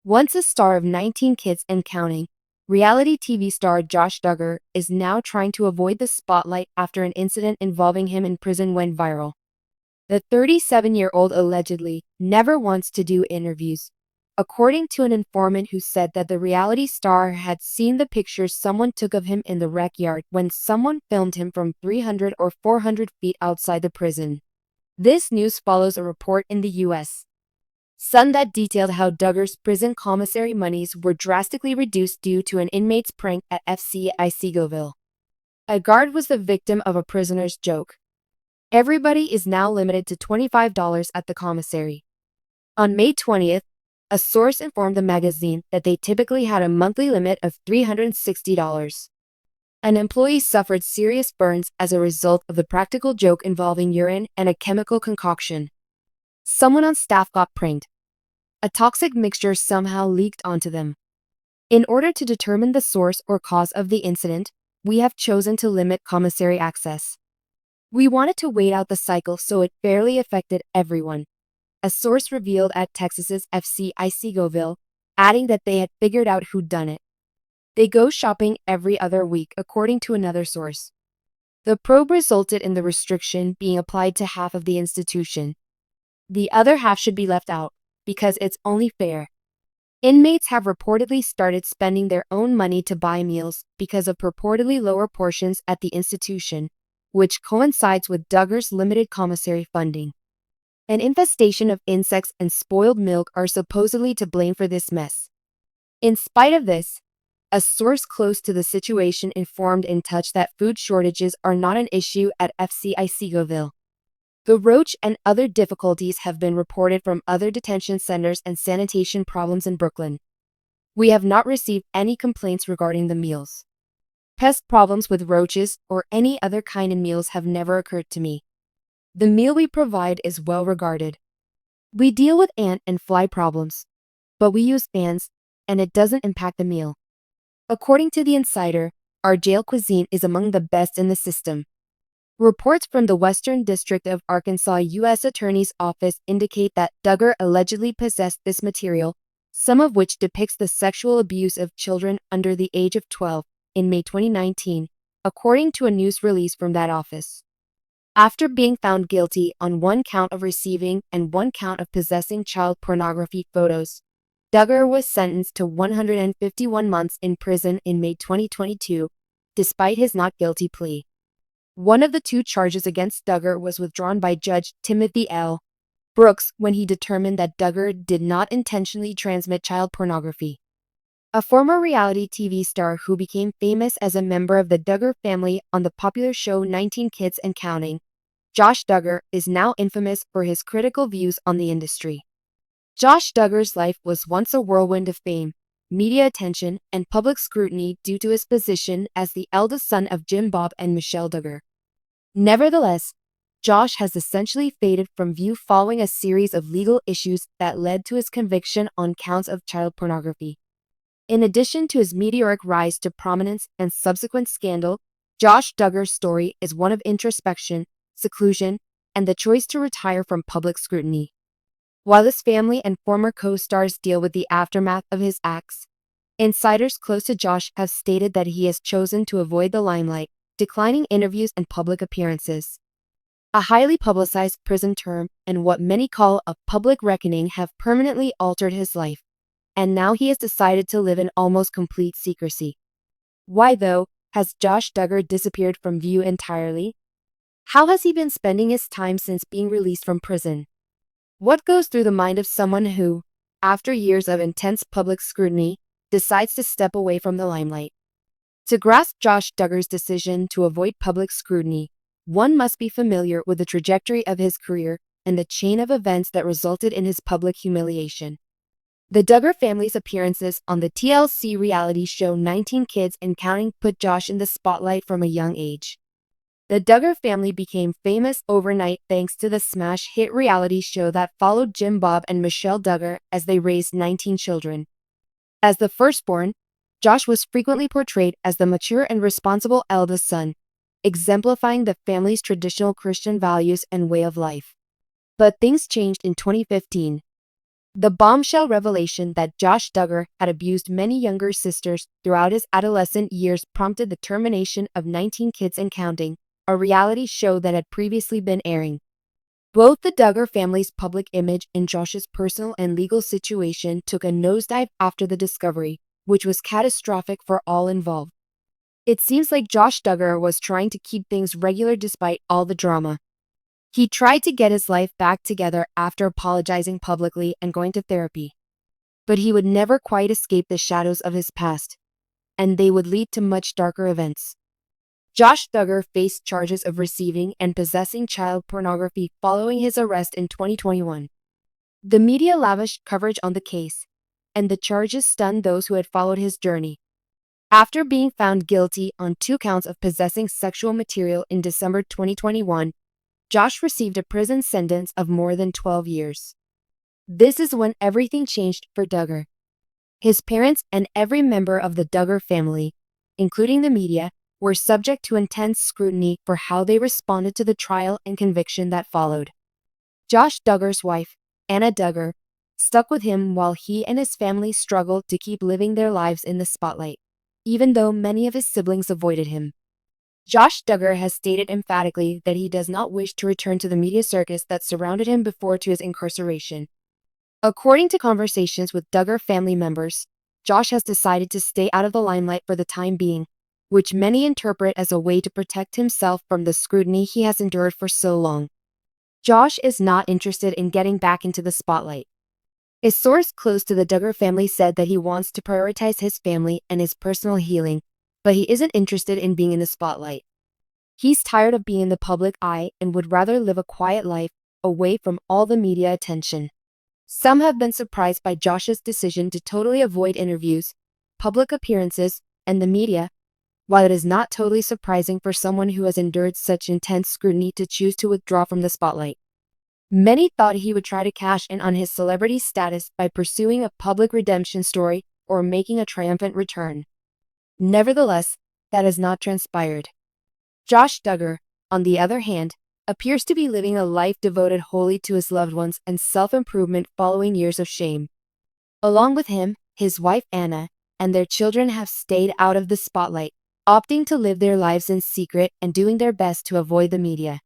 Once a star of 19 Kids and Counting, reality TV star Josh Duggar is now trying to avoid the spotlight after an incident involving him in prison went viral. The 37-year-old allegedly never wants to do interviews, according to an informant who said that the reality star had seen the pictures someone took of him in the rec yard when someone filmed him from 300 or 400 feet outside the prison. This news follows a report in the U.S. Sun that detailed how Duggar's prison commissary monies were drastically reduced due to an inmate's prank at FC Seewald. A guard was the victim of a prisoner's joke. Everybody is now limited to $25 at the commissary. On May 20th, a source informed the magazine that they typically had a monthly limit of $360. An employee suffered serious burns as a result of the practical joke involving urine and a chemical concoction. Someone on staff got pranked. A toxic mixture somehow leaked onto them. In order to determine the source or cause of the incident, we have chosen to limit commissary access. We wanted to wait out the cycle so it fairly affected everyone, a source revealed at Texas's FC Seewald, adding that they had figured out who'd done it. They go shopping every other week, according to another source. The probe resulted in the restriction being applied to half of the institution. The other half should be left out, because it's only fair. Inmates have reportedly started spending their own money to buy meals because of purportedly lower portions at the institution, which coincides with Duggar's limited commissary funding. An infestation of insects and spoiled milk are supposedly to blame for this mess. In spite of this, a source close to the situation informed In Touch that food shortages are not an issue at FC Seewald. The roach and other difficulties have been reported from other detention centers and sanitation problems in Brooklyn. We have not received any complaints regarding the meals. Pest problems with roaches or any other kind of meals have never occurred to me. The meal we provide is well regarded. We deal with ant and fly problems, but we use fans, and it doesn't impact the meal. According to The Insider, our jail cuisine is among the best in the system. Reports from the Western District of Arkansas U.S. Attorney's Office indicate that Duggar allegedly possessed this material, some of which depicts the sexual abuse of children under the age of 12, in May 2019, according to a news release from that office. After being found guilty on one count of receiving and one count of possessing child pornography photos, Duggar was sentenced to 151 months in prison in May 2022, despite his not guilty plea. One of the two charges against Duggar was withdrawn by Judge Timothy L. Brooks when he determined that Duggar did not intentionally transmit child pornography. A former reality TV star who became famous as a member of the Duggar family on the popular show 19 Kids and Counting, Josh Duggar is now infamous for his critical views on the industry. Josh Duggar's life was once a whirlwind of fame, media attention, and public scrutiny due to his position as the eldest son of Jim Bob and Michelle Duggar. Nevertheless, Josh has essentially faded from view following a series of legal issues that led to his conviction on counts of child pornography. In addition to his meteoric rise to prominence and subsequent scandal, Josh Duggar's story is one of introspection, seclusion, and the choice to retire from public scrutiny. While his family and former co-stars deal with the aftermath of his acts, insiders close to Josh have stated that he has chosen to avoid the limelight, declining interviews and public appearances. A highly publicized prison term and what many call a public reckoning have permanently altered his life, and now he has decided to live in almost complete secrecy. Why, though, has Josh Duggar disappeared from view entirely? How has he been spending his time since being released from prison? What goes through the mind of someone who, after years of intense public scrutiny, decides to step away from the limelight? To grasp Josh Duggar's decision to avoid public scrutiny, one must be familiar with the trajectory of his career and the chain of events that resulted in his public humiliation. The Duggar family's appearances on the TLC reality show 19 Kids and Counting put Josh in the spotlight from a young age. The Duggar family became famous overnight thanks to the smash hit reality show that followed Jim Bob and Michelle Duggar as they raised 19 children. As the firstborn, Josh was frequently portrayed as the mature and responsible eldest son, exemplifying the family's traditional Christian values and way of life. But things changed in 2015. The bombshell revelation that Josh Duggar had abused many younger sisters throughout his adolescent years prompted the termination of 19 Kids and Counting, a reality show that had previously been airing. Both the Duggar family's public image and Josh's personal and legal situation took a nosedive after the discovery, which was catastrophic for all involved. It seems like Josh Duggar was trying to keep things regular despite all the drama. He tried to get his life back together after apologizing publicly and going to therapy. But he would never quite escape the shadows of his past, and they would lead to much darker events. Josh Duggar faced charges of receiving and possessing child pornography following his arrest in 2021. The media lavished coverage on the case, and the charges stunned those who had followed his journey. After being found guilty on 2 counts of possessing sexual material in December 2021, Josh received a prison sentence of more than 12 years. This is when everything changed for Duggar. His parents and every member of the Duggar family, including the media, were subject to intense scrutiny for how they responded to the trial and conviction that followed. Josh Duggar's wife, Anna Duggar, stuck with him while he and his family struggled to keep living their lives in the spotlight, even though many of his siblings avoided him. Josh Duggar has stated emphatically that he does not wish to return to the media circus that surrounded him before to his incarceration. According to conversations with Duggar family members, Josh has decided to stay out of the limelight for the time being, which many interpret as a way to protect himself from the scrutiny he has endured for so long. Josh is not interested in getting back into the spotlight. A source close to the Duggar family said that he wants to prioritize his family and his personal healing, but he isn't interested in being in the spotlight. He's tired of being in the public eye and would rather live a quiet life, away from all the media attention. Some have been surprised by Josh's decision to totally avoid interviews, public appearances, and the media, while it is not totally surprising for someone who has endured such intense scrutiny to choose to withdraw from the spotlight. Many thought he would try to cash in on his celebrity status by pursuing a public redemption story or making a triumphant return. Nevertheless, that has not transpired. Josh Duggar, on the other hand, appears to be living a life devoted wholly to his loved ones and self-improvement following years of shame. Along with him, his wife Anna, and their children have stayed out of the spotlight, opting to live their lives in secret and doing their best to avoid the media.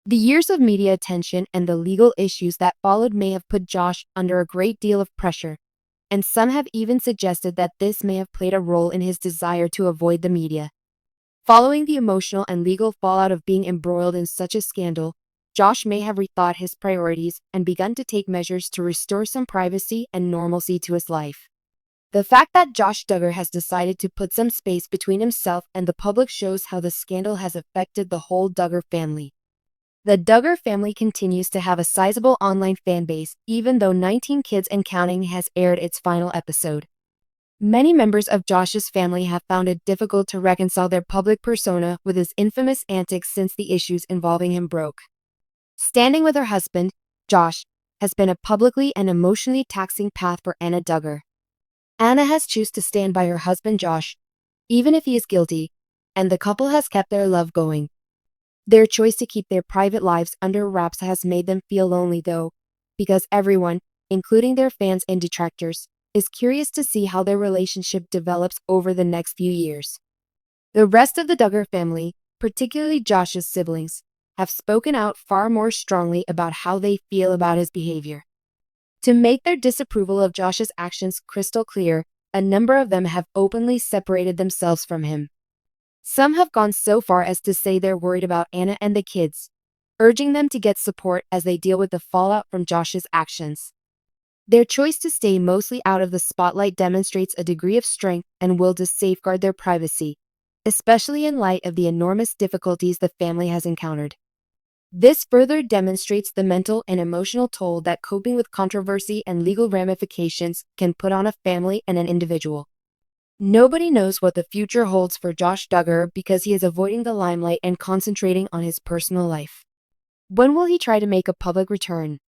The years of media attention and the legal issues that followed may have put Josh under a great deal of pressure, and some have even suggested that this may have played a role in his desire to avoid the media. Following the emotional and legal fallout of being embroiled in such a scandal, Josh may have rethought his priorities and begun to take measures to restore some privacy and normalcy to his life. The fact that Josh Duggar has decided to put some space between himself and the public shows how the scandal has affected the whole Duggar family. The Duggar family continues to have a sizable online fan base, even though 19 Kids and Counting has aired its final episode. Many members of Josh's family have found it difficult to reconcile their public persona with his infamous antics since the issues involving him broke. Standing with her husband, Josh, has been a publicly and emotionally taxing path for Anna Duggar. Anna has chosen to stand by her husband Josh, even if he is guilty, and the couple has kept their love going. Their choice to keep their private lives under wraps has made them feel lonely though, because everyone, including their fans and detractors, is curious to see how their relationship develops over the next few years. The rest of the Duggar family, particularly Josh's siblings, have spoken out far more strongly about how they feel about his behavior. To make their disapproval of Josh's actions crystal clear, a number of them have openly separated themselves from him. Some have gone so far as to say they're worried about Anna and the kids, urging them to get support as they deal with the fallout from Josh's actions. Their choice to stay mostly out of the spotlight demonstrates a degree of strength and will to safeguard their privacy, especially in light of the enormous difficulties the family has encountered. This further demonstrates the mental and emotional toll that coping with controversy and legal ramifications can put on a family and an individual. Nobody knows what the future holds for Josh Duggar because he is avoiding the limelight and concentrating on his personal life. When will he try to make a public return?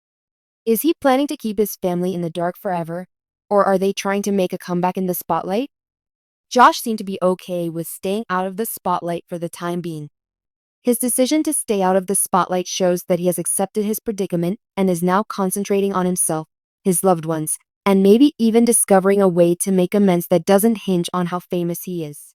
Is he planning to keep his family in the dark forever, or are they trying to make a comeback in the spotlight? Josh seemed to be okay with staying out of the spotlight for the time being. His decision to stay out of the spotlight shows that he has accepted his predicament and is now concentrating on himself, his loved ones, and maybe even discovering a way to make amends that doesn't hinge on how famous he is.